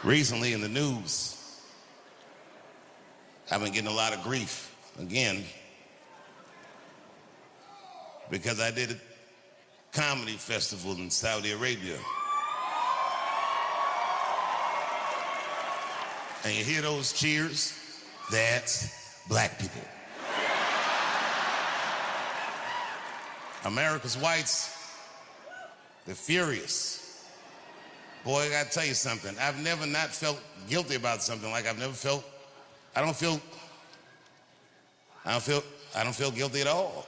Recently in the news, I've been getting a lot of grief, again, because I did a comedy festival in Saudi Arabia. And you hear those cheers? That's black people. America's whites, they're furious. Boy, I gotta tell you something. I've never not felt guilty about something like I've never felt. I don't feel guilty at all.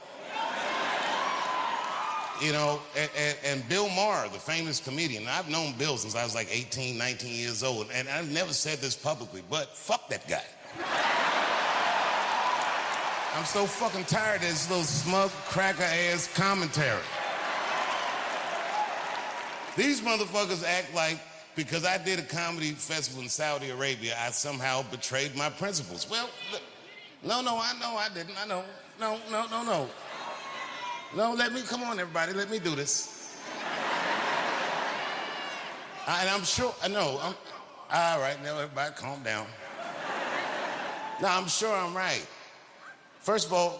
You know, and Bill Maher, the famous comedian, I've known Bill since I was like 18, 19 years old, and I've never said this publicly, but fuck that guy. I'm so fucking tired of this little smug, cracker-ass commentary. These motherfuckers act like because I did a comedy festival in Saudi Arabia, I somehow betrayed my principles. Well, no, I know I didn't. I know. No. No, come on, everybody, let me do this. And I'm sure, all right, now everybody calm down. Now, I'm sure I'm right. First of all,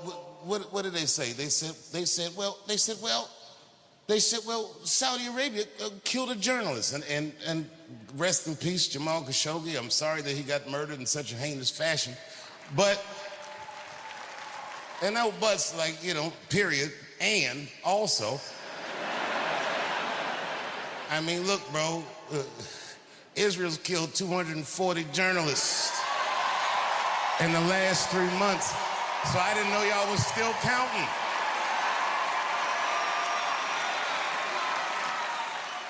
what did they say? They said, well, Saudi Arabia killed a journalist, and rest in peace, Jamal Khashoggi. I'm sorry that he got murdered in such a heinous fashion, and no buts, like, you know, period. And also, I mean, look, bro, Israel's killed 240 journalists in the last 3 months, so I didn't know y'all was still counting.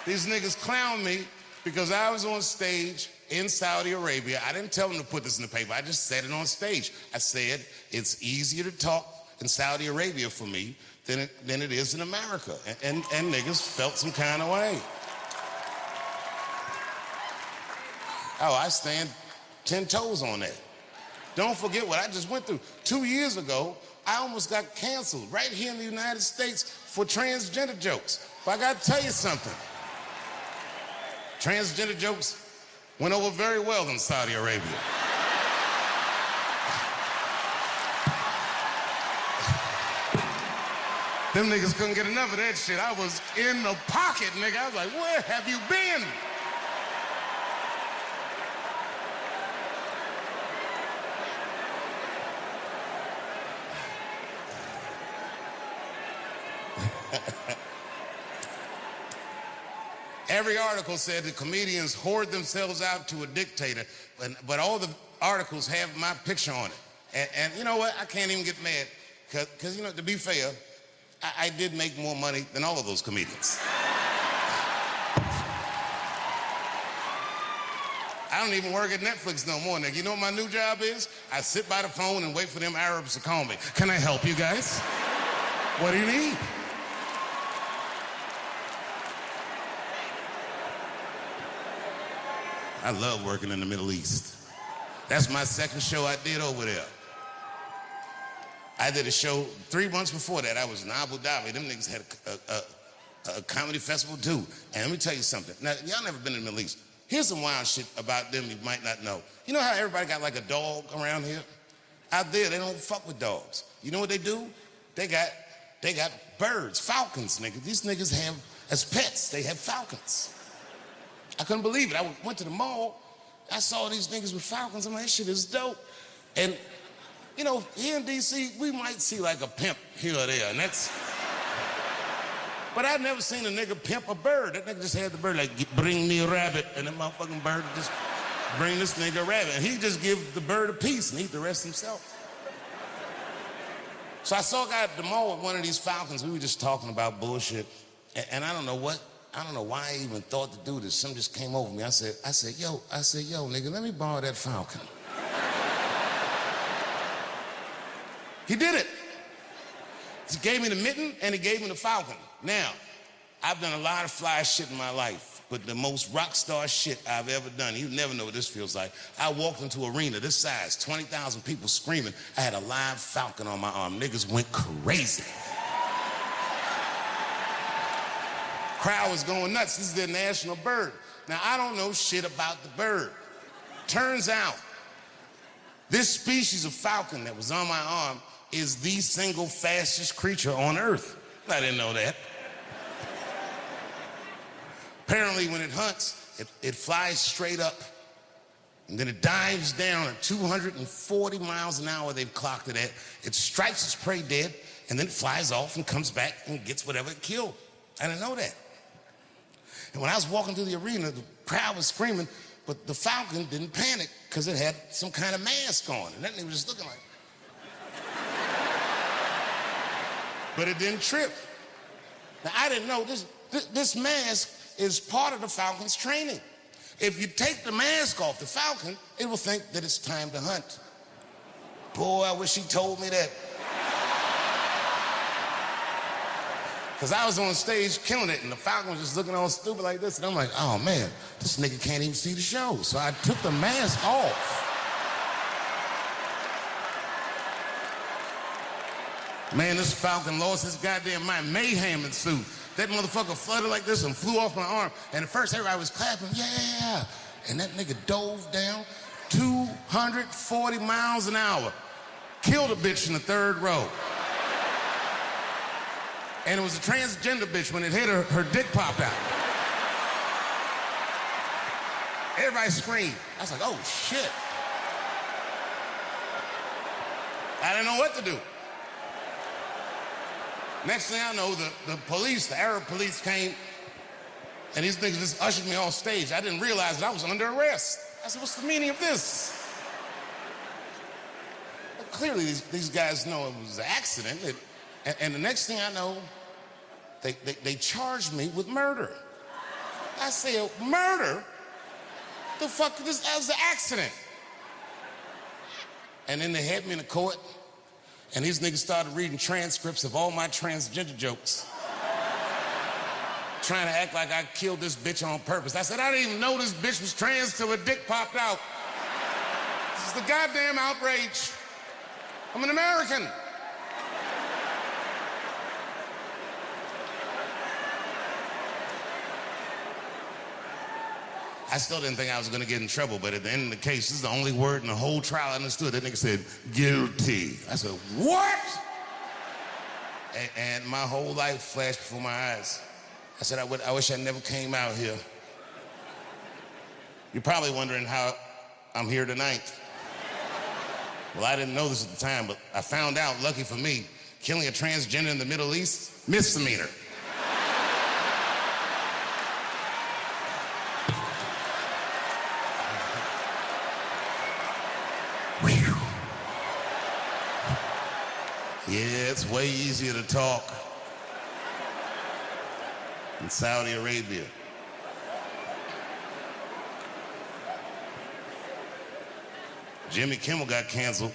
These niggas clown me because I was on stage in Saudi Arabia. I didn't tell them to put this in the paper. I just said it on stage. I said, it's easier to talk in Saudi Arabia for me than it is in America. And niggas felt some kind of way. Oh, I stand 10 toes on that. Don't forget what I just went through. 2 years ago, I almost got canceled right here in the United States for transgender jokes. But I gotta tell you something. Transgender jokes went over very well in Saudi Arabia. Them niggas couldn't get enough of that shit. I was in the pocket, nigga. I was like, where have you been? Every article said the comedians hoard themselves out to a dictator, but all the articles have my picture on it. And you know what? I can't even get mad, because, you know, to be fair, I did make more money than all of those comedians. I don't even work at Netflix no more, nigga. You know what my new job is? I sit by the phone and wait for them Arabs to call me. Can I help you guys? What do you need? I love working in the Middle East. That's my second show I did over there. I did a show 3 months before that. I was in Abu Dhabi. Them niggas had a comedy festival too. And let me tell you something. Now, y'all never been in the Middle East. Here's some wild shit about them you might not know. You know how everybody got like a dog around here? Out there, they don't fuck with dogs. You know what they do? They got birds, falcons, nigga. These niggas have, as pets, they have falcons. I couldn't believe it. I went to the mall. I saw these niggas with falcons. I'm like, that shit is dope. And, you know, here in D.C., we might see like a pimp here or there, and that's... But I've never seen a nigga pimp a bird. That nigga just had the bird like, bring me a rabbit, and that motherfucking bird would just bring this nigga a rabbit. And he just give the bird a piece and eat the rest himself. So I saw a guy at the mall with one of these falcons. We were just talking about bullshit. And I don't know why I even thought to do this. Something just came over me. I said, yo, nigga, let me borrow that falcon. He did it. He gave me the mitten and he gave me the falcon. Now, I've done a lot of fly shit in my life, but the most rock star shit I've ever done, you never know what this feels like. I walked into an arena this size, 20,000 people screaming. I had a live falcon on my arm. Niggas went crazy. Crowd was going nuts. This is their national bird. Now, I don't know shit about the bird. Turns out, this species of falcon that was on my arm is the single fastest creature on Earth. I didn't know that. Apparently, when it hunts, it flies straight up, and then it dives down at 240 miles an hour, they've clocked it at. It strikes its prey dead, and then it flies off and comes back and gets whatever it killed. I didn't know that. And when I was walking through the arena, the crowd was screaming, but the falcon didn't panic because it had some kind of mask on. And that thing was just looking like. But it didn't trip. Now, I didn't know this mask is part of the falcon's training. If you take the mask off the falcon, it will think that it's time to hunt. Boy, I wish he told me that. Because I was on stage killing it, and the falcon was just looking all stupid like this, and I'm like, oh man, this nigga can't even see the show. So I took the mask off. Man, this falcon lost his goddamn mind. Mayhem ensued. That motherfucker fluttered like this and flew off my arm. And at first, everybody was clapping, yeah. And that nigga dove down 240 miles an hour. Killed a bitch in the third row. And it was a transgender bitch. When it hit her, her dick popped out. Everybody screamed. I was like, oh, shit. I didn't know what to do. Next thing I know, the police, the Arab police came, and these niggas just ushered me off stage. I didn't realize that I was under arrest. I said, what's the meaning of this? Well, clearly, these guys know it was an accident. And the next thing I know, they charged me with murder. I said, murder? The fuck, that was an accident. And then they had me in the court, and these niggas started reading transcripts of all my transgender jokes. Trying to act like I killed this bitch on purpose. I said, I didn't even know this bitch was trans till her dick popped out. This is the goddamn outrage. I'm an American. I still didn't think I was gonna get in trouble, but at the end of the case, this is the only word in the whole trial I understood. That nigga said, guilty. I said, what? And my whole life flashed before my eyes. I said, I wish I never came out here. You're probably wondering how I'm here tonight. Well, I didn't know this at the time, but I found out, lucky for me, killing a transgender in the Middle East, misdemeanor. Yeah, it's way easier to talk in Saudi Arabia. Jimmy Kimmel got canceled.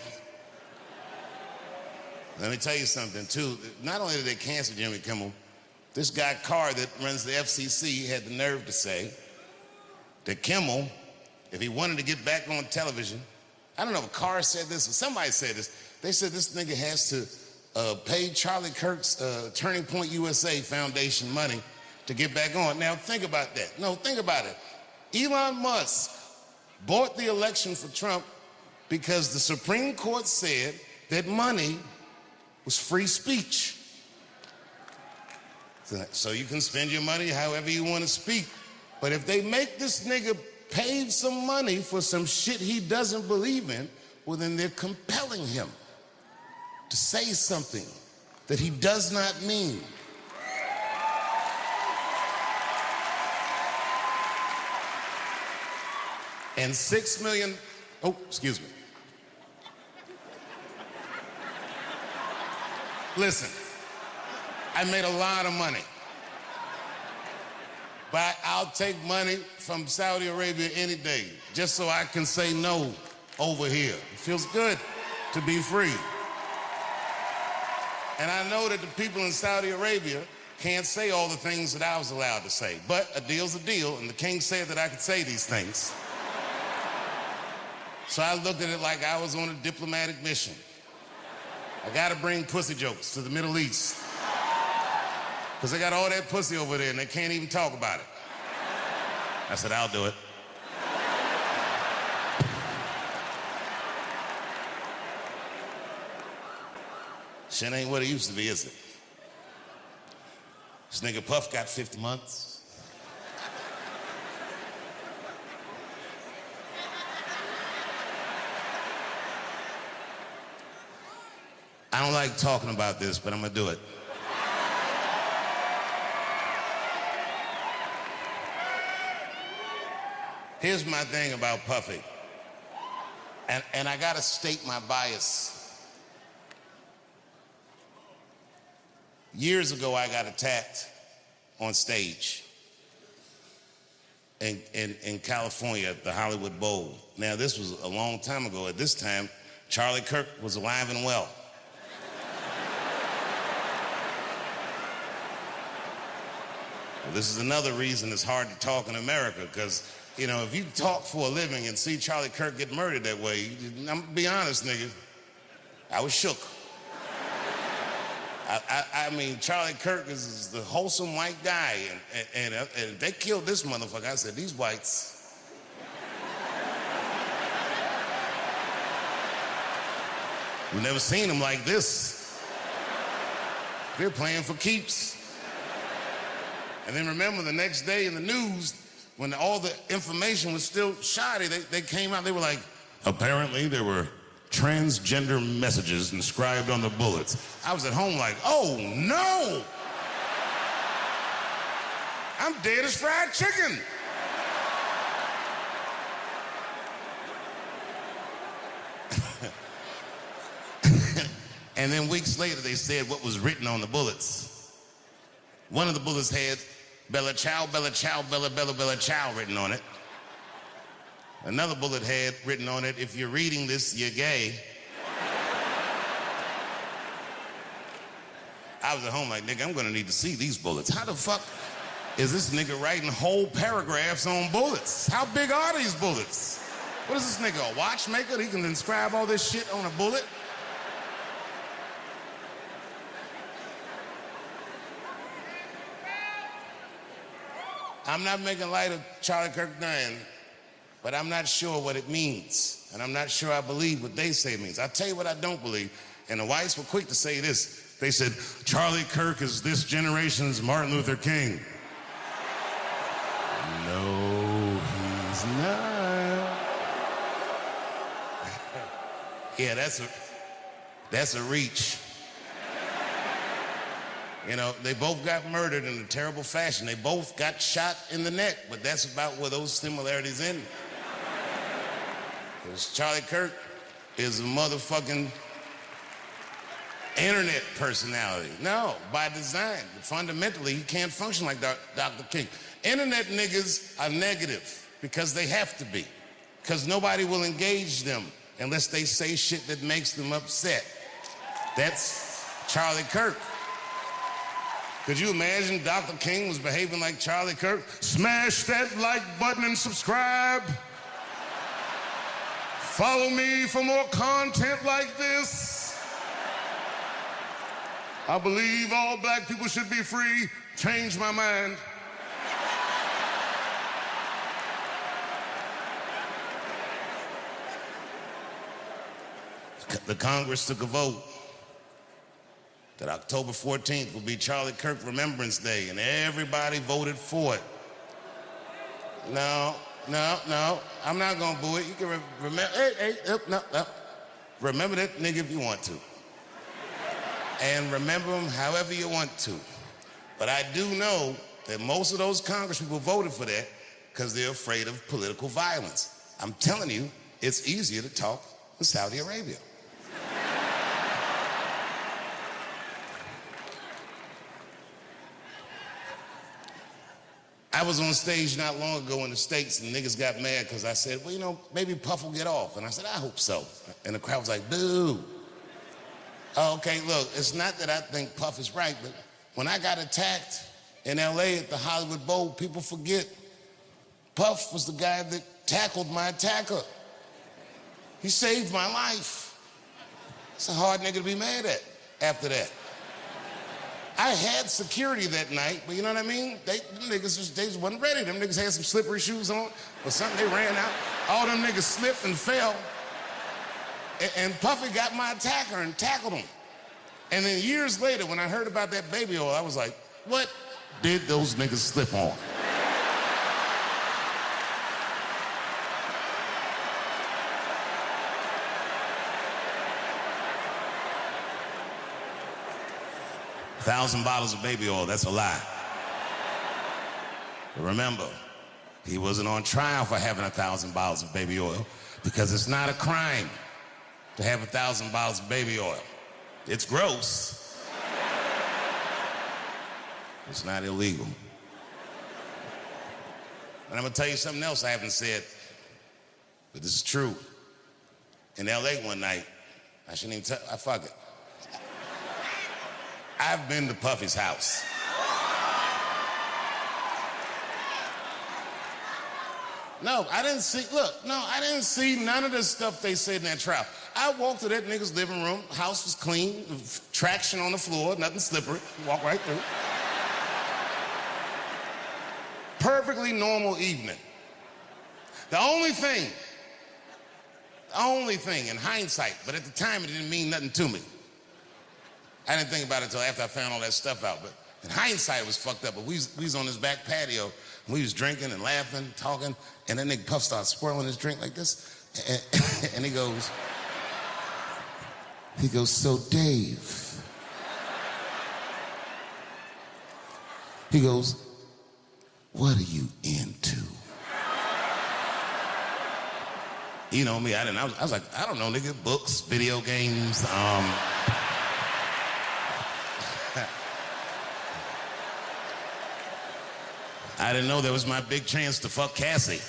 Let me tell you something, too. Not only did they cancel Jimmy Kimmel, this guy Carr that runs the FCC had the nerve to say that Kimmel, if he wanted to get back on television, I don't know if Carr said this or somebody said this, they said this nigga has to pay Charlie Kirk's Turning Point USA Foundation money to get back on. Now, think about that. No, think about it. Elon Musk bought the election for Trump because the Supreme Court said that money was free speech. So you can spend your money however you want to speak. But if they make this nigga pay some money for some shit he doesn't believe in, well, then they're compelling him to say something that he does not mean. And 6 million, oh, excuse me. Listen, I made a lot of money. But I'll take money from Saudi Arabia any day, just so I can say no over here. It feels good to be free. And I know that the people in Saudi Arabia can't say all the things that I was allowed to say, but a deal's a deal, and the king said that I could say these things. So I looked at it like I was on a diplomatic mission. I gotta bring pussy jokes to the Middle East, because they got all that pussy over there and they can't even talk about it. I said, I'll do it. Shit ain't what it used to be, is it? This nigga Puff got 50 months. I don't like talking about this, but I'm gonna do it. Here's my thing about Puffy. And I gotta state my bias. Years ago, I got attacked on stage in California at the Hollywood Bowl. Now, this was a long time ago. At this time, Charlie Kirk was alive and well. Well, this is another reason it's hard to talk in America, because, you know, if you talk for a living and see Charlie Kirk get murdered that way, I'm gonna be honest, nigga, I was shook. I mean, Charlie Kirk is the wholesome white guy, and they killed this motherfucker. I said, these whites. We've never seen them like this. They're playing for keeps. And then remember, the next day in the news, when all the information was still shoddy, they came out, they were like, apparently there were transgender messages inscribed on the bullets. I was at home like, oh no! I'm dead as fried chicken. And then weeks later, they said what was written on the bullets. One of the bullets had Bella Ciao, Bella Ciao, Bella, Bella, Bella Ciao written on it. Another bullet had written on it, if you're reading this, you're gay. I was at home like, nigga, I'm gonna need to see these bullets. How the fuck is this nigga writing whole paragraphs on bullets? How big are these bullets? What is this nigga, a watchmaker? He can inscribe all this shit on a bullet? I'm not making light of Charlie Kirk dying, but I'm not sure what it means. And I'm not sure I believe what they say it means. I'll tell you what I don't believe. And the whites were quick to say this. They said, Charlie Kirk is this generation's Martin Luther King. No, he's not. Yeah, that's a reach. You know, they both got murdered in a terrible fashion. They both got shot in the neck, but that's about where those similarities end. Because Charlie Kirk is a motherfucking internet personality. No, by design. Fundamentally, he can't function like Dr. King. Internet niggas are negative because they have to be. Because nobody will engage them unless they say shit that makes them upset. That's Charlie Kirk. Could you imagine Dr. King was behaving like Charlie Kirk? Smash that like button and subscribe. Follow me for more content like this. I believe all black people should be free. Change my mind. The Congress took a vote that October 14th will be Charlie Kirk Remembrance Day, and everybody voted for it. No, I'm not gonna boo it. You can remember, no. Remember that nigga if you want to. And remember him however you want to. But I do know that most of those Congress people voted for that because they're afraid of political violence. I'm telling you, it's easier to talk in Saudi Arabia. I was on stage not long ago in the States, and niggas got mad because I said, well, you know, maybe Puff will get off. And I said, I hope so. And the crowd was like, boo. Oh, okay, look, it's not that I think Puff is right, but when I got attacked in LA at the Hollywood Bowl, people forget Puff was the guy that tackled my attacker. He saved my life. It's a hard nigga to be mad at after that. I had security that night, but you know what I mean? Them niggas just wasn't ready. Them niggas had some slippery shoes on or something. They ran out. All them niggas slipped and fell. And Puffy got my attacker and tackled him. And then years later, when I heard about that baby oil, I was like, what did those niggas slip on? $1,000 bottles of baby oil, that's a lie. But remember, he wasn't on trial for having 1,000 bottles of baby oil because it's not a crime to have 1,000 bottles of baby oil. It's gross. It's not illegal. And I'm gonna tell you something else I haven't said, but this is true. In LA one night, I shouldn't even tell, fuck it. I've been to Puffy's house. No, I didn't see none of the stuff they said in that trial. I walked to that nigga's living room, house was clean, traction on the floor, nothing slippery, walk right through. Perfectly normal evening. The only thing, in hindsight, but at the time it didn't mean nothing to me. I didn't think about it until after I found all that stuff out, but in hindsight it was fucked up. But we was on his back patio, and we was drinking and laughing, talking, and that nigga Puff starts swirling his drink like this, and he goes, so Dave, he goes, what are you into? You know me, I was like, I don't know, nigga, books, video games, I didn't know there was my big chance to fuck Cassie.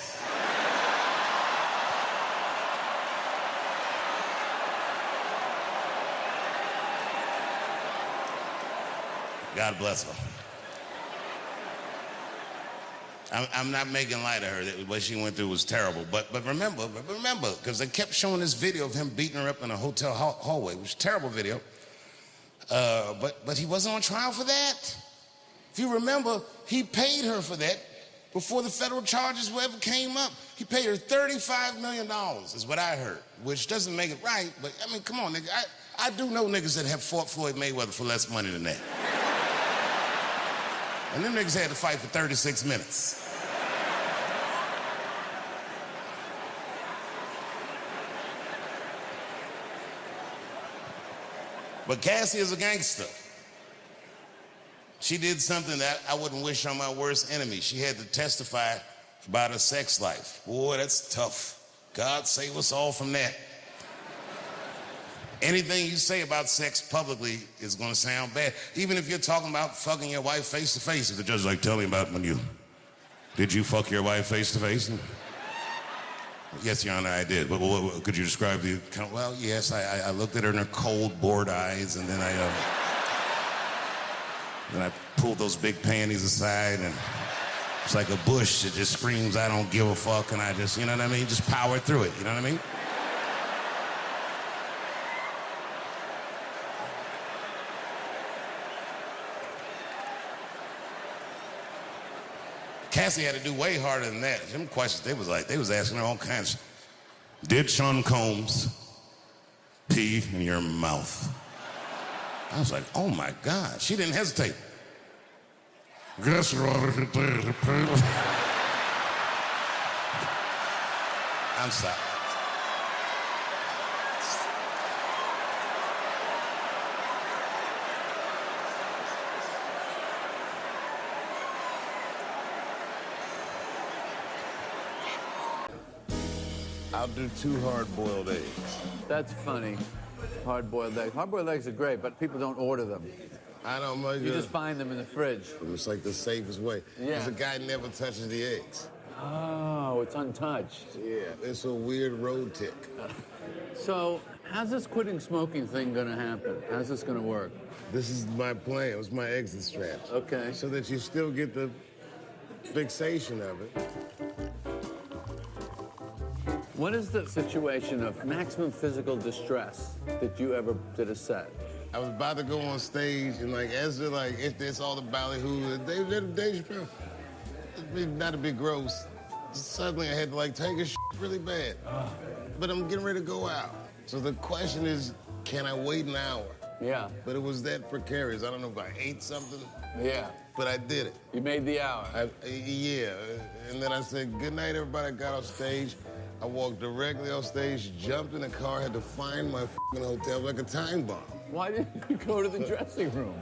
God bless her. I'm not making light of her. What she went through was terrible. But remember, because they kept showing this video of him beating her up in a hotel hallway, which was a terrible video. But he wasn't on trial for that. If you remember, he paid her for that before the federal charges ever came up. He paid her $35 million, is what I heard, which doesn't make it right, but I mean, come on, nigga. I do know niggas that have fought Floyd Mayweather for less money than that. And them niggas had to fight for 36 minutes. But Cassie is a gangster. She did something that I wouldn't wish on my worst enemy. She had to testify about her sex life. Boy, that's tough. God save us all from that. Anything you say about sex publicly is gonna sound bad. Even if you're talking about fucking your wife face to face. If the judge is like, tell me about did you fuck your wife face to face? Yes, Your Honor, I did. But what could you describe the, well, yes, I looked at her in her cold, bored eyes, and then I pulled those big panties aside, and it's like a bush that just screams, I don't give a fuck, and I just, you know what I mean? Just power through it, you know what I mean? Cassie had to do way harder than that. Them questions, they was asking her all kinds. Did Sean Combs pee in your mouth? I was like, oh my God. She didn't hesitate. Guess what? I'm sorry. I'll do 2 hard-boiled eggs. That's funny. Hard-boiled eggs. Hard-boiled eggs are great, but people don't order them. I don't know. You just find them in the fridge. It's like the safest way. Yeah. Because the guy never touches the eggs. Oh, it's untouched. Yeah, it's a weird road tick. So, how's this quitting smoking thing gonna happen? How's this gonna work? This is my plan. It's my exit strategy. Okay. So that you still get the fixation of it. What is the situation of maximum physical distress that you ever did a set? I was about to go on stage, and like, as they're like, it's all the ballyhoo, and Dave Chappelle, not to be gross, suddenly I had to like take a shit really bad. But I'm getting ready to go out. So the question is, can I wait an hour? Yeah. But it was that precarious. I don't know if I ate something. Yeah. But I did it. You made the hour. Yeah. And then I said, good night, everybody. I got off stage. I walked directly off stage, jumped in the car, had to find my f***ing hotel like a time bomb. Why didn't you go to the dressing room?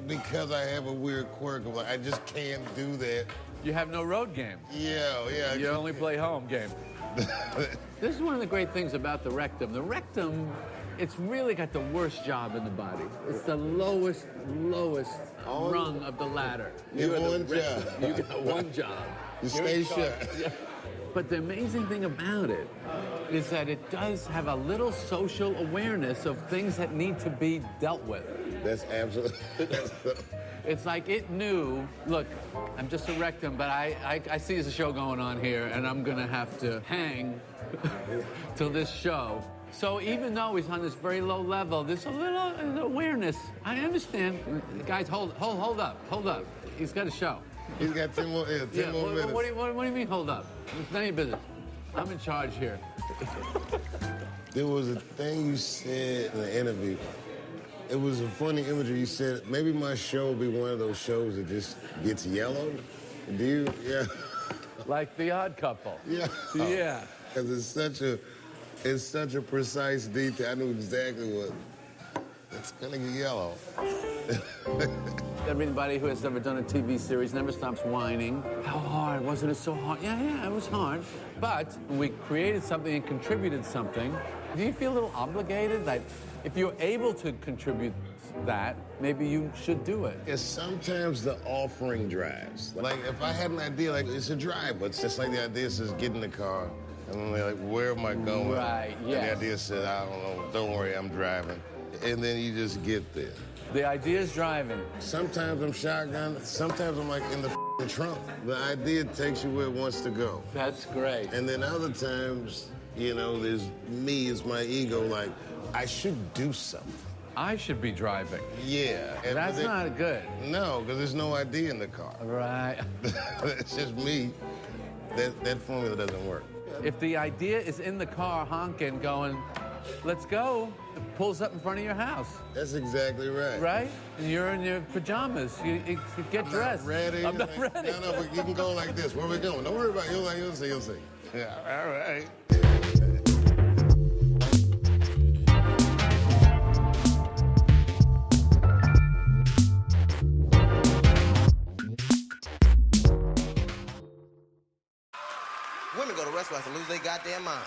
Because I have a weird quirk of like, I just can't do that. You have no road game. Yeah. You only play home game. This is one of the great things about the rectum. The rectum, it's really got the worst job in the body. It's the lowest rung of the ladder. You have one job. You got one job. You stay shut. Yeah. But the amazing thing about it is that it does have a little social awareness of things that need to be dealt with. That's absolutely. It's like it knew, look, I'm just a rectum, but I see there's a show going on here, and I'm going to have to hang till this show. So even though he's on this very low level, there's a little awareness. I understand. Guys, hold up. He's got a show. He's got 10 more, 10 more minutes. What do you mean, hold up? It's none of your business. I'm in charge here. There was a thing you said in the interview. It was a funny imagery. You said, maybe my show will be one of those shows that just gets yellow. Do you? Yeah. Like The Odd Couple. Yeah. Yeah. Because it's such a precise detail. I knew exactly what. It's gonna get yellow. Everybody who has ever done a TV series never stops whining. How hard? Wasn't it so hard? Yeah, it was hard. But when we created something and contributed something, do you feel a little obligated? Like, if you're able to contribute that, maybe you should do it. It's sometimes the offering drives. Like, if I had an idea, like, it's a drive, but it's just like the idea says, get in the car. And then they're like, where am I going? Right, And yes. the idea said, I don't know, don't worry, I'm driving. And then you just get there. The idea is driving. Sometimes I'm shotgun, sometimes I'm like in the f***ing trunk. The idea takes you where it wants to go. That's great. And then other times, you know, there's me, it's my ego, like, I should do something. I should be driving. Yeah. And That's not good. No, because there's no idea in the car. Right. It's just me. That formula doesn't work. If the idea is in the car honking, going, let's go, it pulls up in front of your house. That's exactly right. Right? And you're in your pajamas. You get dressed. I'm not ready. I'm not ready. No, but you can go like this. Where are we going? Don't worry about it. You'll see. Yeah, all right. Women go to restaurants and lose their goddamn mind.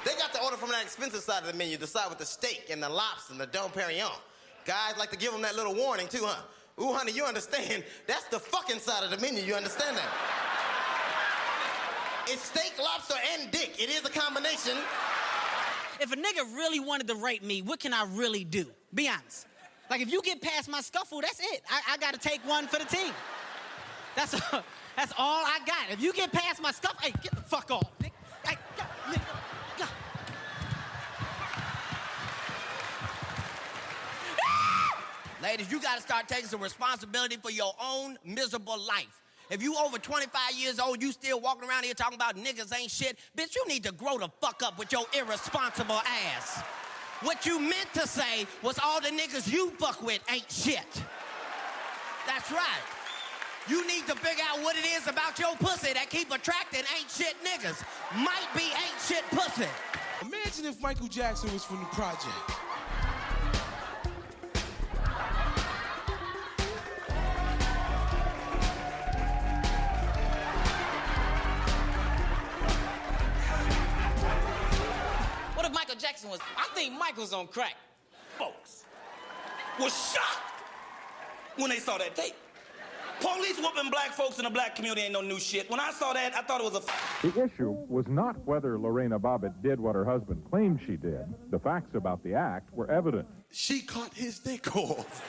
They got to order from that expensive side of the menu, the side with the steak and the lobster and the Dom Perignon. Guys like to give them that little warning too, huh? Ooh, honey, you understand? That's the fucking side of the menu. You understand that? It's steak, lobster, and dick. It is a combination. If a nigga really wanted to rape me, what can I really do? Be honest. Like, if you get past my scuffle, that's it. I gotta take one for the team. That's all I got. If you get past my scuffle, hey, get the fuck off, nigga. Hey, nigga. Ladies, you gotta start taking some responsibility for your own miserable life. If you over 25 years old, you still walking around here talking about niggas ain't shit, bitch, you need to grow the fuck up with your irresponsible ass. What you meant to say was all the niggas you fuck with ain't shit. That's right. You need to figure out what it is about your pussy that keep attracting ain't shit niggas. Might be ain't shit pussy. Imagine if Michael Jackson was from the project. What if Michael Jackson was... I think Michael's on crack. Folks was shocked when they saw that tape. Police whooping black folks in the black community ain't no new shit. When I saw that, I thought it was a... The issue was not whether Lorena Bobbitt did what her husband claimed she did. The facts about the act were evident. She cut his dick off,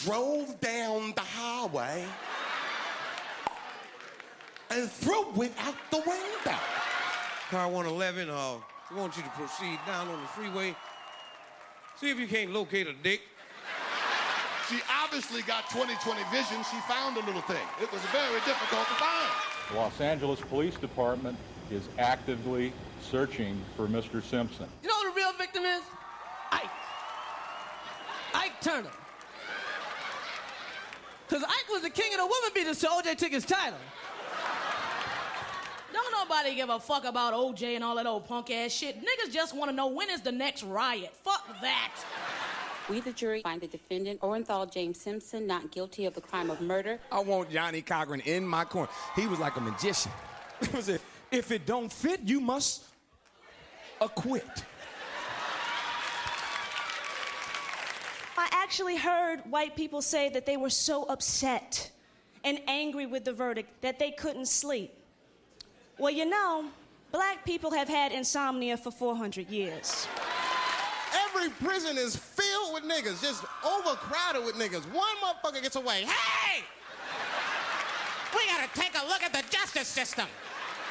drove down the highway, and threw it out the window. Car 111, we want you to proceed down on the freeway See if you can't locate a dick. She obviously got 20/20 vision. She found a little thing. It was very difficult to find. The Los Angeles Police Department is actively searching for Mr. Simpson. You know who the real victim is? Ike. Ike Turner. Because Ike was the king of the woman beaters till O.J. took his title. Don't nobody give a fuck about O.J. and all that old punk ass shit. Niggas just want to know when is the next riot. Fuck that. We, the jury, find the defendant, Orenthal James Simpson, not guilty of the crime of murder. I want Johnny Cochran in my corner. He was like a magician. It was if it don't fit, you must acquit. I actually heard white people say that they were so upset and angry with the verdict that they couldn't sleep. Well, you know, black people have had insomnia for 400 years. Every prison is filled with niggas, just overcrowded with niggas. One motherfucker gets away. Hey! We gotta take a look at the justice system.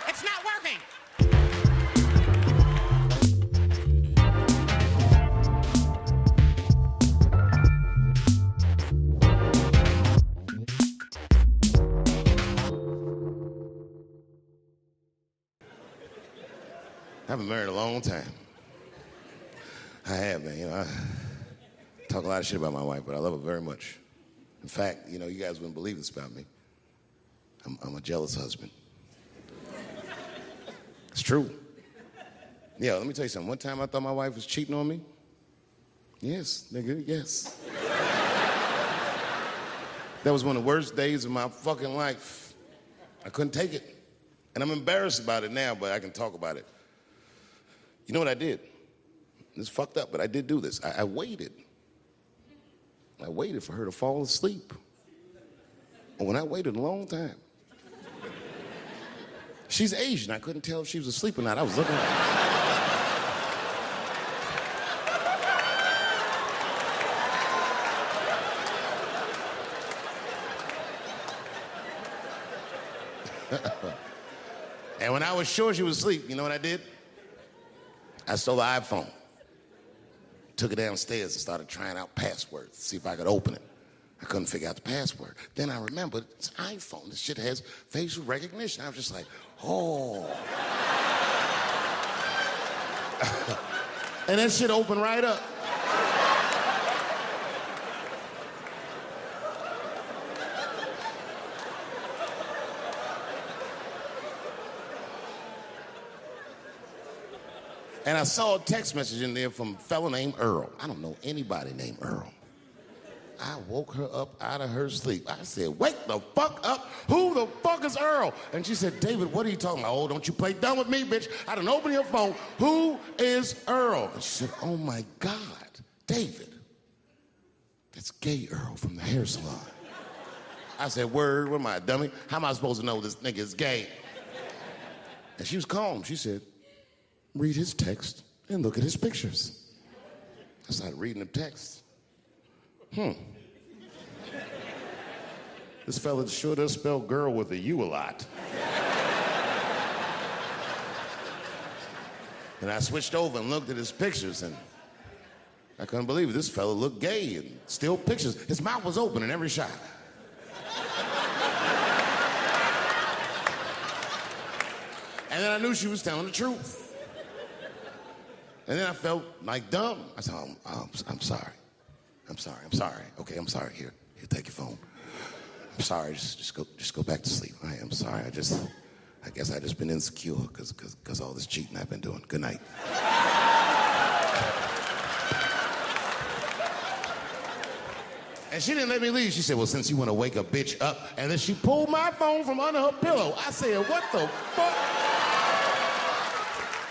It's not working. I've been married a long time. I have, man. You know, I talk a lot of shit about my wife, but I love her very much. In fact, you know, you guys wouldn't believe this about me. I'm a jealous husband. It's true. Yeah, let me tell you something. One time I thought my wife was cheating on me. Yes, nigga, yes. That was one of the worst days of my fucking life. I couldn't take it. And I'm embarrassed about it now, but I can talk about it. You know what I did? It's fucked up, but I did do this. I waited. I waited for her to fall asleep. And when I waited a long time, she's Asian. I couldn't tell if she was asleep or not. I was looking at her. And when I was sure she was asleep, you know what I did? I stole the iPhone, took it downstairs and started trying out passwords to see if I could open it. I couldn't figure out the password. Then I remembered it's an iPhone. This shit has facial recognition. I was just like, oh. And that shit opened right up. And I saw a text message in there from a fella named Earl. I don't know anybody named Earl. I woke her up out of her sleep. I said, wake the fuck up. Who the fuck is Earl? And she said, David, what are you talking about? Oh, don't you play dumb with me, bitch. I done open your phone. Who is Earl? And she said, oh my God, David. That's gay Earl from the hair salon. I said, word, what am I, a dummy? How am I supposed to know this nigga is gay? And she was calm. She said, read his text and look at his pictures. I started reading the text. This fella sure does spell girl with a U a lot. And I switched over and looked at his pictures, and I couldn't believe it. This fella looked gay and still pictures. His mouth was open in every shot. And then I knew she was telling the truth. And then I felt like dumb. I said, I'm sorry. I'm sorry. Okay, I'm sorry. Here, take your phone. I'm sorry. Just go back to sleep. I'm sorry. I guess I just been insecure because all this cheating I've been doing. Good night. And she didn't let me leave. She said, well, since you want to wake a bitch up, and then she pulled my phone from under her pillow. I said, what the fuck?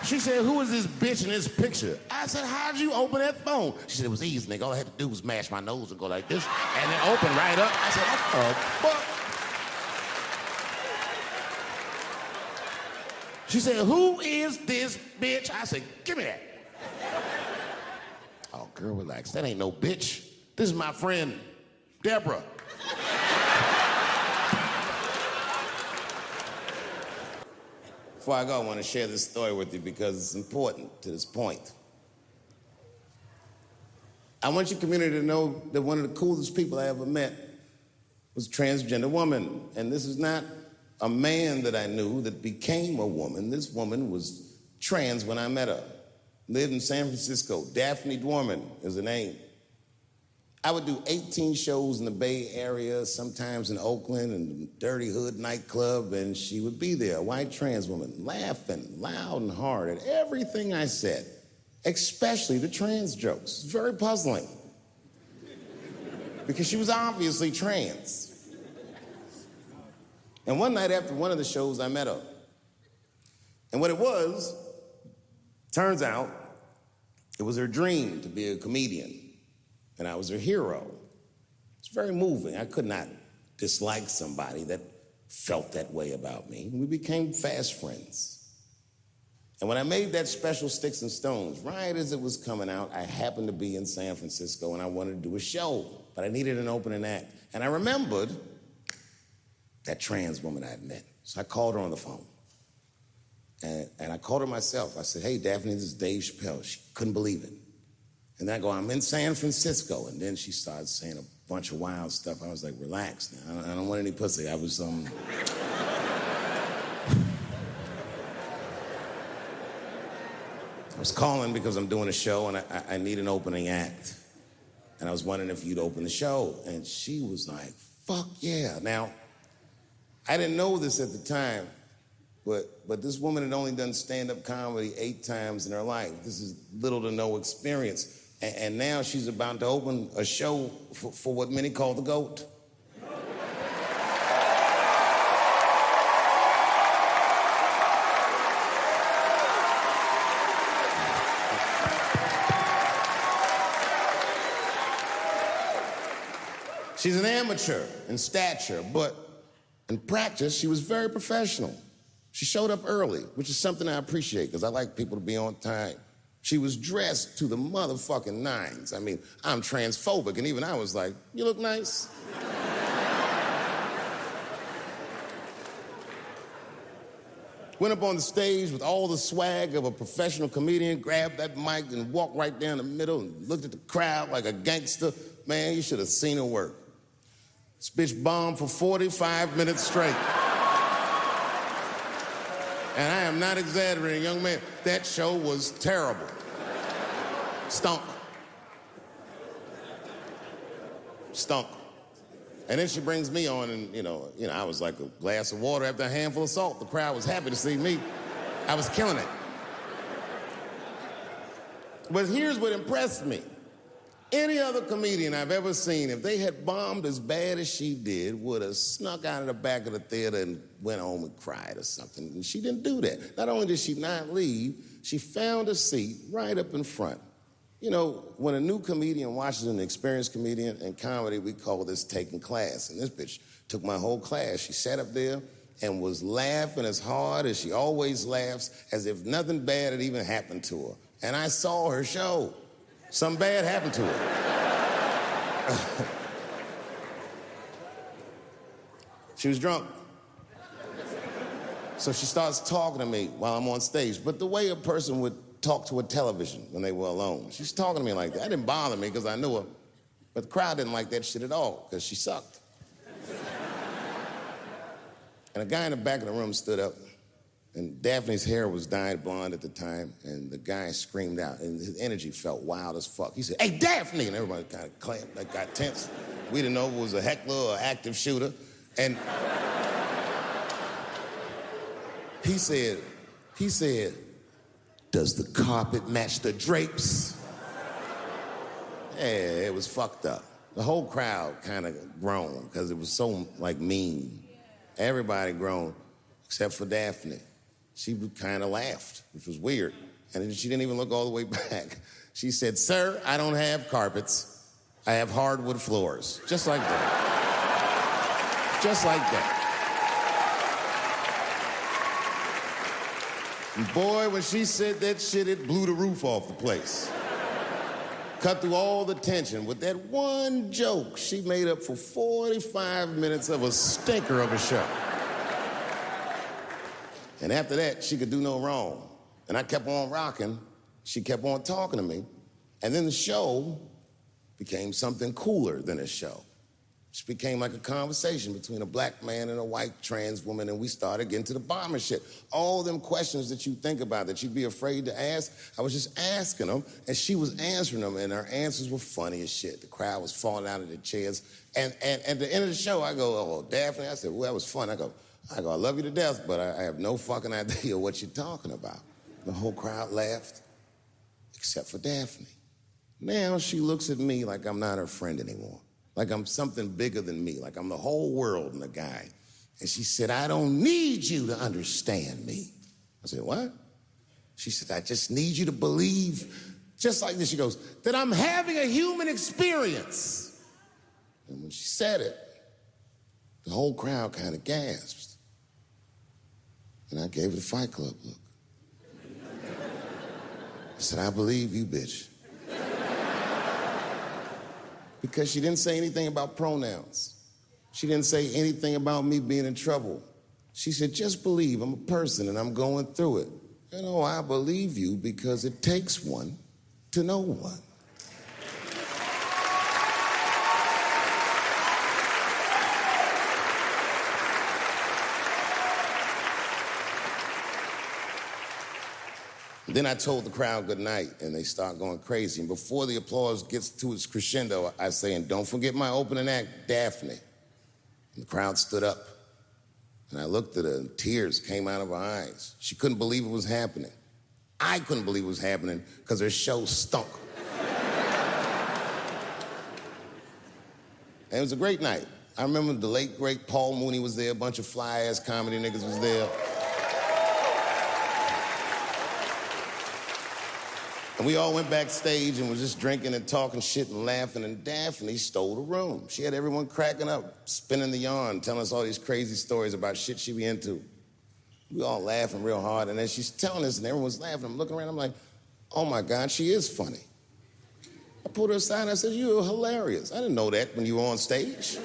She said, who is this bitch in this picture? I said, how'd you open that phone? She said, it was easy, nigga. All I had to do was mash my nose and go like this, and then open right up. I said, what the fuck? She said, who is this bitch? I said, give me that. Oh, girl, relax. That ain't no bitch. This is my friend, Deborah. Before I go, I want to share this story with you because it's important to this point. I want your community to know that one of the coolest people I ever met was a transgender woman. And this is not a man that I knew that became a woman. This woman was trans when I met her. Lived in San Francisco. Daphne Dworman is her name. I would do 18 shows in the Bay Area, sometimes in Oakland and Dirty Hood nightclub, and she would be there, a white trans woman, laughing loud and hard at everything I said, especially the trans jokes. It's very puzzling. Because she was obviously trans. And one night after one of the shows, I met her. And what it was, turns out, it was her dream to be a comedian. And I was her hero. It's very moving. I could not dislike somebody that felt that way about me. We became fast friends. And when I made that special Sticks and Stones, right as it was coming out, I happened to be in San Francisco and I wanted to do a show, but I needed an opening act. And I remembered that trans woman I had met. So I called her on the phone. And I called her myself. I said, hey, Daphne, this is Dave Chappelle. She couldn't believe it. And I go, I'm in San Francisco. And then she started saying a bunch of wild stuff. I was like, relax now. I don't want any pussy. I was, I was calling because I'm doing a show and I need an opening act. And I was wondering if you'd open the show. And she was like, fuck yeah. Now, I didn't know this at the time, but this woman had only done stand-up comedy 8 times in her life. This is little to no experience. And now she's about to open a show for what many call the GOAT. She's an amateur in stature, but in practice, she was very professional. She showed up early, which is something I appreciate, because I like people to be on time. She was dressed to the motherfucking nines. I mean, I'm transphobic, and even I was like, you look nice. Went up on the stage with all the swag of a professional comedian, grabbed that mic and walked right down the middle and looked at the crowd like a gangster. Man, you should have seen her work. This bitch bombed for 45 minutes straight. And I am not exaggerating, young man. That show was terrible. Stunk. Stunk. And then she brings me on, and you know, I was like a glass of water after a handful of salt. The crowd was happy to see me. I was killing it. But here's what impressed me. Any other comedian I've ever seen, if they had bombed as bad as she did, would have snuck out of the back of the theater and went home and cried or something. And she didn't do that. Not only did she not leave, she found a seat right up in front. You know, when a new comedian watches an experienced comedian in comedy, we call this taking class. And this bitch took my whole class. She sat up there and was laughing as hard as she always laughs, as if nothing bad had even happened to her. And I saw her show. Something bad happened to her. She was drunk. So she starts talking to me while I'm on stage, but the way a person would talk to a television when they were alone. She's talking to me like that. That didn't bother me because I knew her, but the crowd didn't like that shit at all because she sucked. And a guy in the back of the room stood up, and Daphne's hair was dyed blonde at the time, and the guy screamed out, and his energy felt wild as fuck. He said, hey, Daphne! And everybody kind of clamped, like got tense. We didn't know if it was a heckler or an active shooter. And he said, does the carpet match the drapes? Yeah, it was fucked up. The whole crowd kind of groaned because it was so, like, mean. Everybody groaned, except for Daphne. She kind of laughed, which was weird. And then she didn't even look all the way back. She said, sir, I don't have carpets. I have hardwood floors. Just like that. Just like that. And boy, when she said that shit, it blew the roof off the place. Cut through all the tension. With that one joke, she made up for 45 minutes of a stinker of a show. And after that, she could do no wrong. And I kept on rocking. She kept on talking to me. And then the show became something cooler than a show. It became like a conversation between a black man and a white trans woman, and we started getting to the bottom of shit. All them questions that you think about that you'd be afraid to ask, I was just asking them, and she was answering them, and her answers were funny as shit. The crowd was falling out of their chairs. And at the end of the show, I go, oh, Daphne, I said, well, that was fun. I go, I love you to death, but I have no fucking idea what you're talking about. The whole crowd laughed, except for Daphne. Now she looks at me like I'm not her friend anymore. Like I'm something bigger than me, like I'm the whole world and a guy. And she said, I don't need you to understand me. I said, what? She said, I just need you to believe, just like this, she goes, that I'm having a human experience. And when she said it, the whole crowd kind of gasped. And I gave her the Fight Club look. I said, I believe you, bitch. Because she didn't say anything about pronouns. She didn't say anything about me being in trouble. She said, just believe I'm a person and I'm going through it. You know, I believe you because it takes one to know one. Then I told the crowd good night, and they start going crazy. And before the applause gets to its crescendo, I say, and don't forget my opening act, Daphne. And the crowd stood up, and I looked at her, and tears came out of her eyes. She couldn't believe it was happening. I couldn't believe it was happening because her show stunk. And it was a great night. I remember the late, great Paul Mooney was there, a bunch of fly-ass comedy niggas was there. And we all went backstage and was just drinking and talking shit and laughing, and Daphne stole the room. She had everyone cracking up, spinning the yarn, telling us all these crazy stories about shit she be into. We all laughing real hard, and as she's telling us and everyone's laughing, I'm looking around, I'm like, oh my God, she is funny. I pulled her aside and I said, you're hilarious. I didn't know that when you were on stage.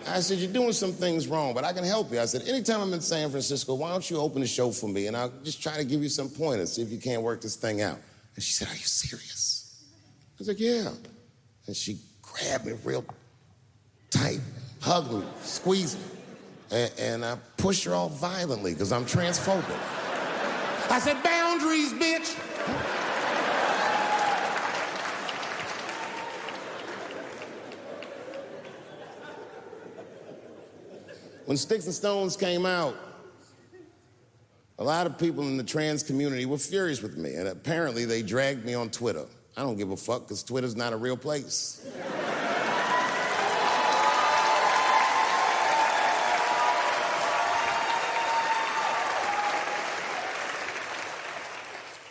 I said, you're doing some things wrong, but I can help you. I said, anytime I'm in San Francisco, why don't you open the show for me, and I'll just try to give you some pointers, see if you can't work this thing out. And she said, are you serious? I was like, yeah. And she grabbed me real tight, hugged me, squeezed me, and I pushed her off violently because I'm transphobic. I said, boundaries, bitch. When Sticks and Stones came out, a lot of people in the trans community were furious with me, and apparently they dragged me on Twitter. I don't give a fuck, because Twitter's not a real place.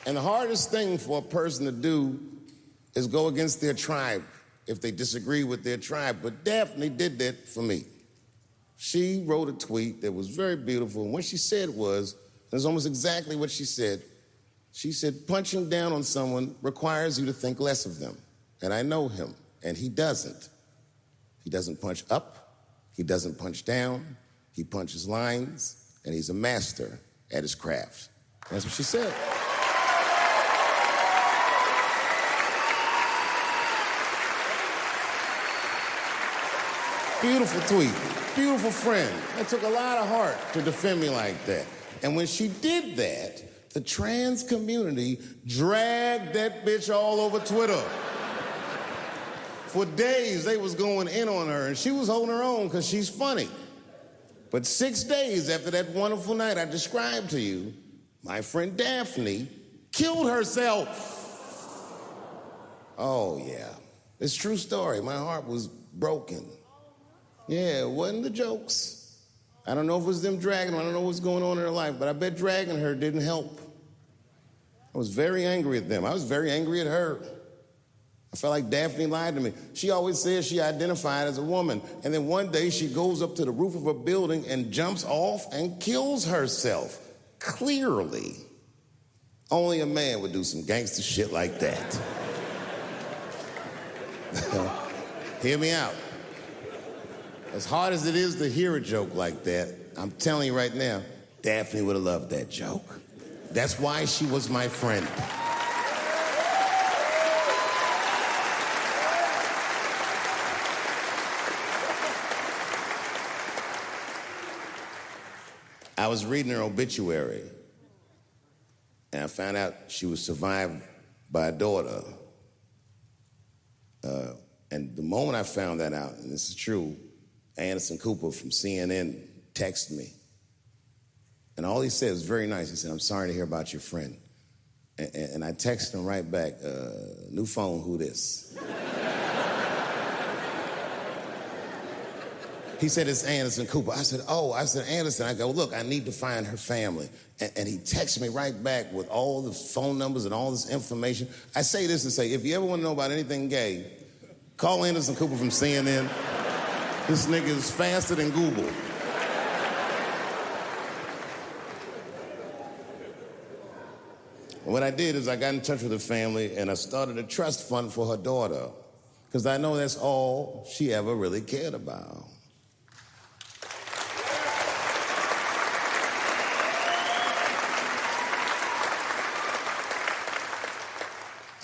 And the hardest thing for a person to do is go against their tribe if they disagree with their tribe, but Daphne did that for me. She wrote a tweet that was very beautiful, and what she said was, it was almost exactly what she said. She said, punching down on someone requires you to think less of them. And I know him, and he doesn't. He doesn't punch up, he doesn't punch down, he punches lines, and he's a master at his craft. That's what she said. Beautiful tweet, beautiful friend. It took a lot of heart to defend me like that. And when she did that, the trans community dragged that bitch all over Twitter. For days, they was going in on her, and she was holding her own because she's funny. But 6 days after that wonderful night I described to you, my friend Daphne killed herself. Oh, yeah. It's a true story. My heart was broken. Yeah, it wasn't the jokes. I don't know if it was them dragging her. I don't know what's going on in her life, but I bet dragging her didn't help. I was very angry at them. I was very angry at her. I felt like Daphne lied to me. She always says she identified as a woman, and then one day she goes up to the roof of a building and jumps off and kills herself. Clearly, only a man would do some gangster shit like that. Hear me out. As hard as it is to hear a joke like that, I'm telling you right now, Daphne would have loved that joke. That's why she was my friend. I was reading her obituary, and I found out she was survived by a daughter. And the moment I found that out, and this is true, Anderson Cooper from CNN texted me. And all he said was very nice. He said, "I'm sorry to hear about your friend." And I texted him right back, "New phone, who this?" He said, "It's Anderson Cooper." I said, "Oh," I said, "Anderson." I go, "Look, I need to find her family." And he texted me right back with all the phone numbers and all this information. I say this to say, if you ever want to know about anything gay, call Anderson Cooper from CNN. This nigga is faster than Google. And what I did is I got in touch with her family and I started a trust fund for her daughter, because I know that's all she ever really cared about.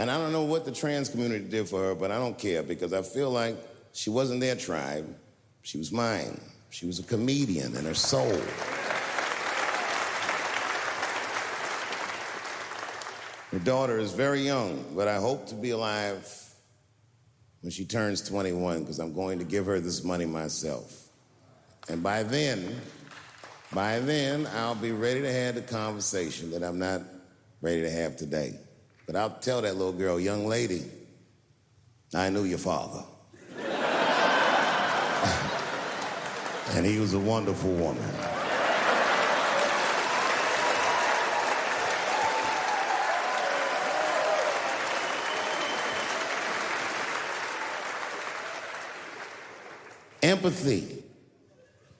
And I don't know what the trans community did for her, but I don't care, because I feel like she wasn't their tribe. She was mine. She was a comedian in her soul. Her daughter is very young, but I hope to be alive when she turns 21, because I'm going to give her this money myself. And by then, I'll be ready to have the conversation that I'm not ready to have today. But I'll tell that little girl, "Young lady, I knew your father. And he was a wonderful woman." Empathy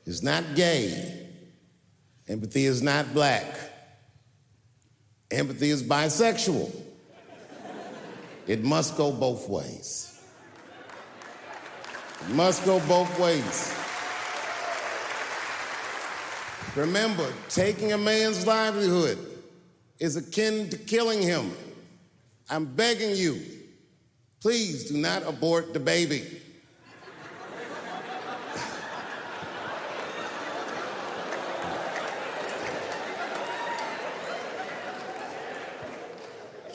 is not gay. Empathy is not black. Empathy is bisexual. It must go both ways. It must go both ways. Remember, taking a man's livelihood is akin to killing him. I'm begging you, please do not abort the baby.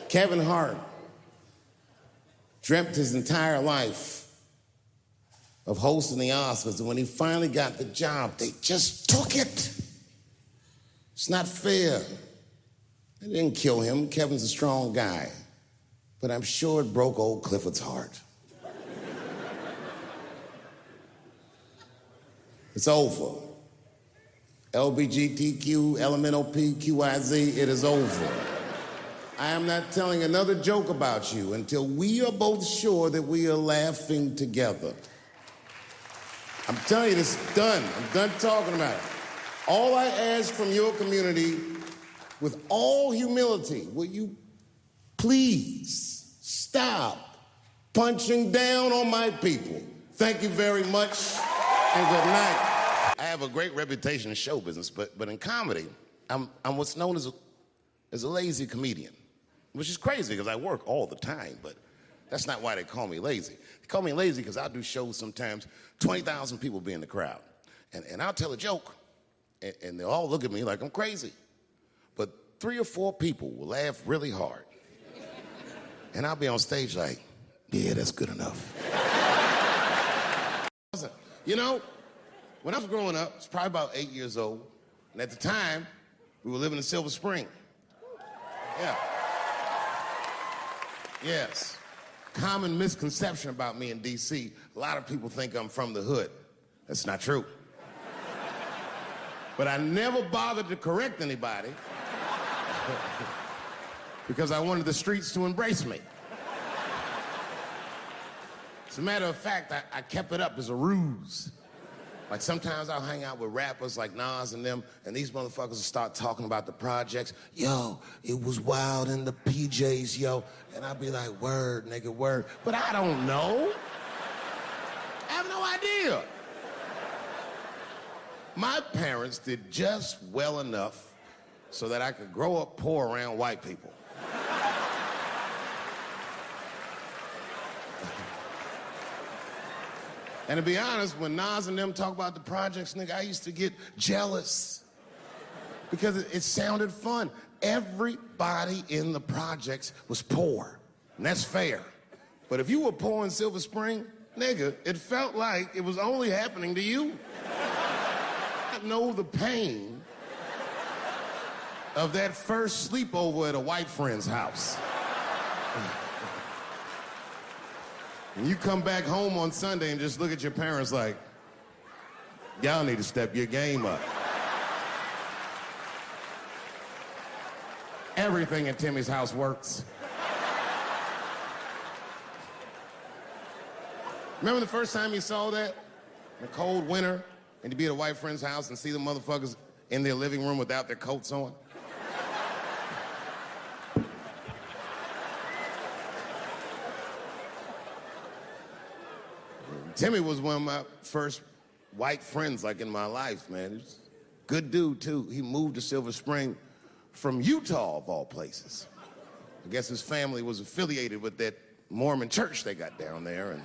Kevin Hart dreamt his entire life of hosting the Oscars, and when he finally got the job, they just took it. It's not fair. They didn't kill him. Kevin's a strong guy. But I'm sure it broke old Clifford's heart. It's over. LBGTQ, LMNOP, QIZ, it is over. I am not telling another joke about you until we are both sure that we are laughing together. I'm telling you, this is done. I'm done talking about it. All I ask from your community, with all humility, will you please stop punching down on my people? Thank you very much, and good night. I have a great reputation in show business, but in comedy, I'm what's known as a lazy comedian. Which is crazy, because I work all the time, but that's not why they call me lazy. They call me lazy because I'll do shows sometimes, 20,000 people be in the crowd. And I'll tell a joke, and they'll all look at me like I'm crazy. But 3 or 4 people will laugh really hard. And I'll be on stage like, yeah, that's good enough. You know, when I was growing up, I was probably about 8 years old, and at the time, we were living in Silver Spring. Yeah. Yes. Common misconception about me in D.C. A lot of people think I'm from the hood. That's not true. But I never bothered to correct anybody because I wanted the streets to embrace me. As a matter of fact, I kept it up as a ruse. Like sometimes I'll hang out with rappers like Nas and them, and these motherfuckers will start talking about the projects. Yo, it was wild in the PJs, yo. And I'll be like, word, nigga, word. But I don't know. I have no idea. My parents did just well enough so that I could grow up poor around white people. And to be honest, when Nas and them talk about the projects, nigga, I used to get jealous. because it sounded fun. Everybody in the projects was poor, and that's fair. But if you were poor in Silver Spring, nigga, it felt like it was only happening to you. I know the pain of that first sleepover at a white friend's house. And you come back home on Sunday and just look at your parents like, y'all need to step your game up. Everything in Timmy's house works. Remember the first time you saw that? In a cold winter, and you'd be at a white friend's house and see the motherfuckers in their living room without their coats on? Timmy was one of my first white friends, like, in my life, man. He's a good dude, too. He moved to Silver Spring from Utah, of all places. I guess his family was affiliated with that Mormon church they got down there, and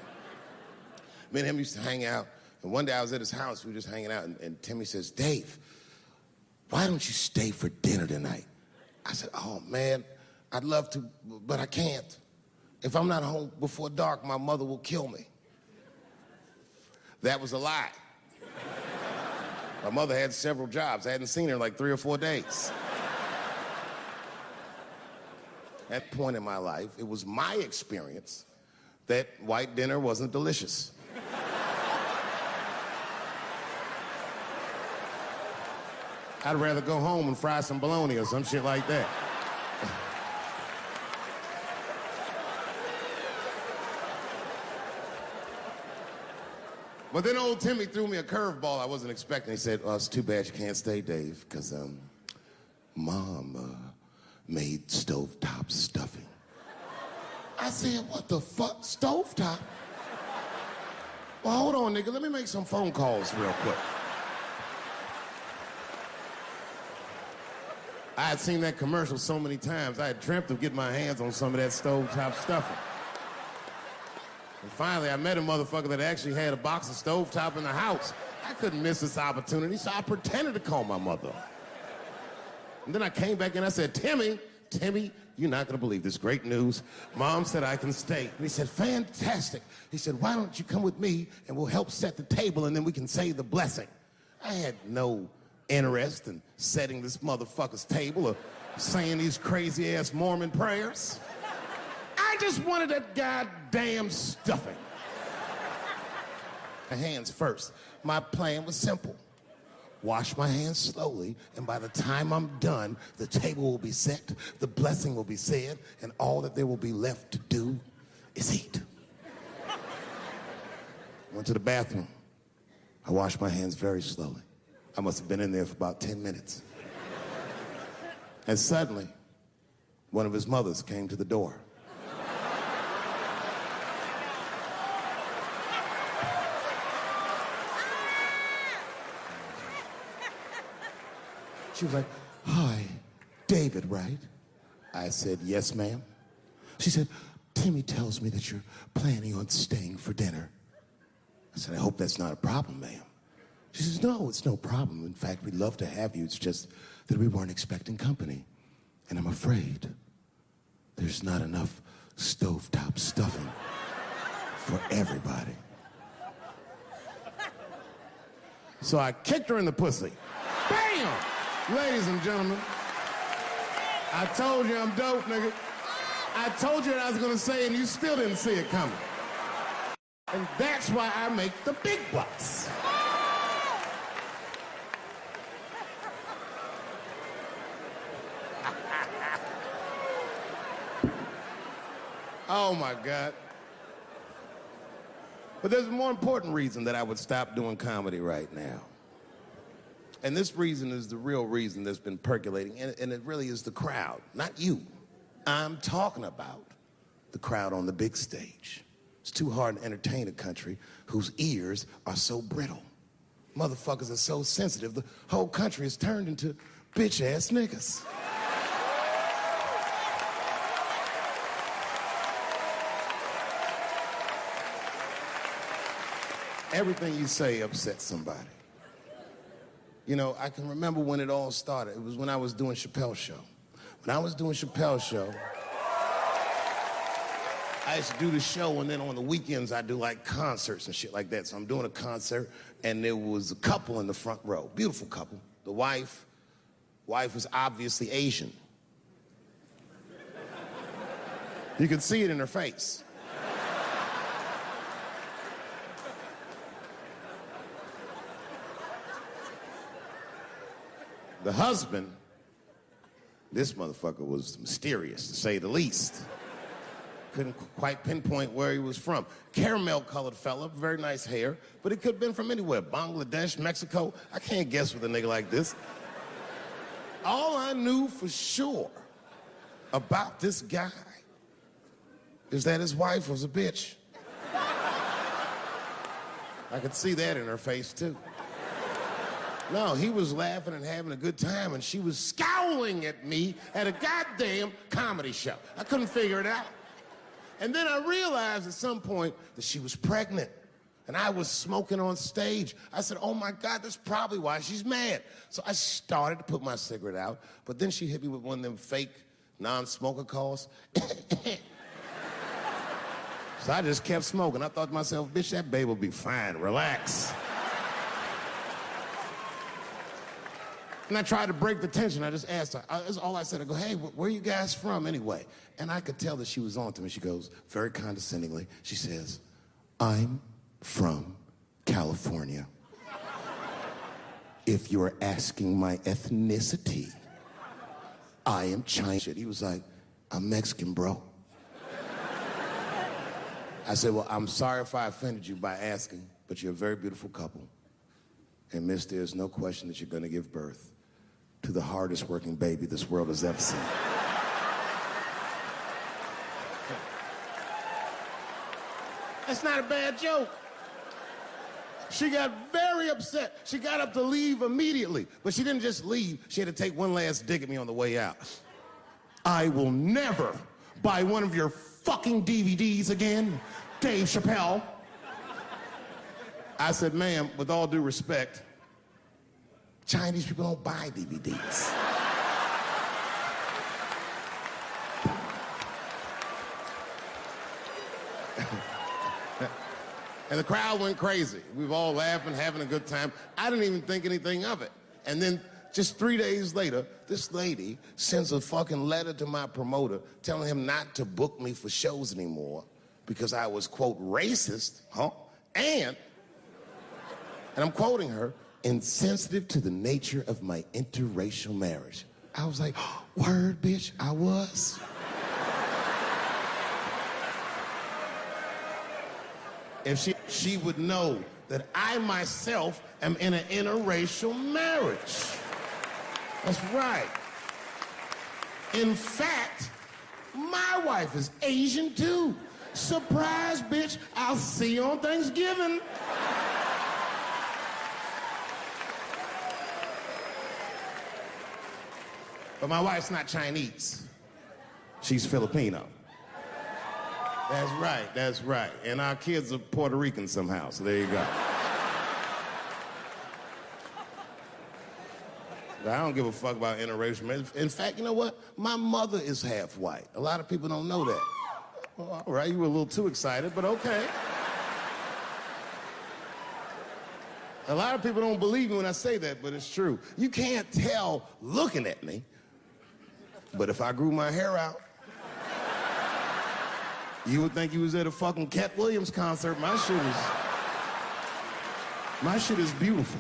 me and him used to hang out. And one day I was at his house, we were just hanging out, and Timmy says, Dave, why don't you stay for dinner tonight? I said, oh, man, I'd love to, but I can't. If I'm not home before dark, my mother will kill me. That was a lie. My mother had several jobs. I hadn't seen her in like 3 or 4 days. At that point in my life, it was my experience that white dinner wasn't delicious. I'd rather go home and fry some bologna or some shit like that. But then old Timmy threw me a curveball I wasn't expecting. He said, oh, it's too bad you can't stay, Dave, because Mom made stovetop stuffing. I said, what the fuck, stovetop? Well, hold on, nigga, let me make some phone calls real quick. I had seen that commercial so many times, I had dreamt of getting my hands on some of that stovetop stuffing. And finally, I met a motherfucker that actually had a box of stovetop in the house. I couldn't miss this opportunity, so I pretended to call my mother. And then I came back and I said, Timmy, you're not gonna believe this great news. Mom said I can stay. And he said, fantastic. He said, why don't you come with me and we'll help set the table and then we can say the blessing. I had no interest in setting this motherfucker's table or saying these crazy-ass Mormon prayers. I just wanted that goddamn stuffing. My hands first. My plan was simple. Wash my hands slowly, and by the time I'm done, the table will be set, the blessing will be said, and all that there will be left to do is eat. Went to the bathroom. I washed my hands very slowly. I must have been in there for about 10 minutes. And suddenly, one of his mothers came to the door. She was like, hi, David, right? I said, yes, ma'am. She said, Timmy tells me that you're planning on staying for dinner. I said, I hope that's not a problem, ma'am. She says, no, it's no problem. In fact, we'd love to have you. It's just that we weren't expecting company. And I'm afraid there's not enough stovetop stuffing for everybody. So I kicked her in the pussy. Bam! Ladies and gentlemen, I told you I'm dope, nigga. I told you what I was gonna say and you still didn't see it coming. And that's why I make the big bucks. Oh my God. But there's a more important reason that I would stop doing comedy right now. And this reason is the real reason that's been percolating, and it really is the crowd, not you. I'm talking about the crowd on the big stage. It's too hard to entertain a country whose ears are so brittle. Motherfuckers are so sensitive, the whole country is turned into bitch-ass niggas. Everything you say upsets somebody. You know, I can remember when it all started. It was when I was doing Chappelle's show. When I was doing Chappelle's show, I used to do the show, and then on the weekends, I do like concerts and shit like that. So I'm doing a concert, and there was a couple in the front row, beautiful couple. The wife was obviously Asian. You could see it in her face. The husband, this motherfucker was mysterious, to say the least. Couldn't quite pinpoint where he was from. Caramel-colored fella, very nice hair, but it could have been from anywhere. Bangladesh, Mexico. I can't guess with a nigga like this. All I knew for sure about this guy is that his wife was a bitch. I could see that in her face, too. No, he was laughing and having a good time, and she was scowling at me at a goddamn comedy show. I couldn't figure it out. And then I realized at some point that she was pregnant, and I was smoking on stage. I said, oh my God, that's probably why she's mad. So I started to put my cigarette out, but then she hit me with one of them fake non-smoker calls. So I just kept smoking. I thought to myself, bitch, that baby will be fine, relax. And I tried to break the tension. I just asked her. That's all I said. I go, hey, where are you guys from anyway? And I could tell that she was on to me. She goes, very condescendingly, she says, I'm from California. If you're asking my ethnicity, I am Chinese. He was like, I'm Mexican, bro. I said, well, I'm sorry if I offended you by asking, but you're a very beautiful couple. And miss, there's no question that you're going to give birth to the hardest working baby this world has ever seen. That's not a bad joke. She got very upset. She got up to leave immediately, but she didn't just leave. She had to take one last dig at me on the way out. I will never buy one of your fucking DVDs again, Dave Chappelle. I said, ma'am, with all due respect, Chinese people don't buy DVDs. And the crowd went crazy. We were all laughing, having a good time. I didn't even think anything of it. And then just 3 days later, this lady sends a fucking letter to my promoter telling him not to book me for shows anymore because I was, quote, racist, and I'm quoting her, insensitive to the nature of my interracial marriage. I was like, word, bitch, I was. If she would know that I myself am in an interracial marriage. That's right. In fact, my wife is Asian too. Surprise, bitch, I'll see you on Thanksgiving. But my wife's not Chinese. She's Filipino. That's right, that's right. And our kids are Puerto Rican somehow, so there you go. I don't give a fuck about interracial marriage. In fact, you know what? My mother is half white. A lot of people don't know that. Well, all right, you were a little too excited, but okay. A lot of people don't believe me when I say that, but it's true. You can't tell looking at me, but if I grew my hair out, you would think you was at a fucking Cat Williams concert. My shit is beautiful.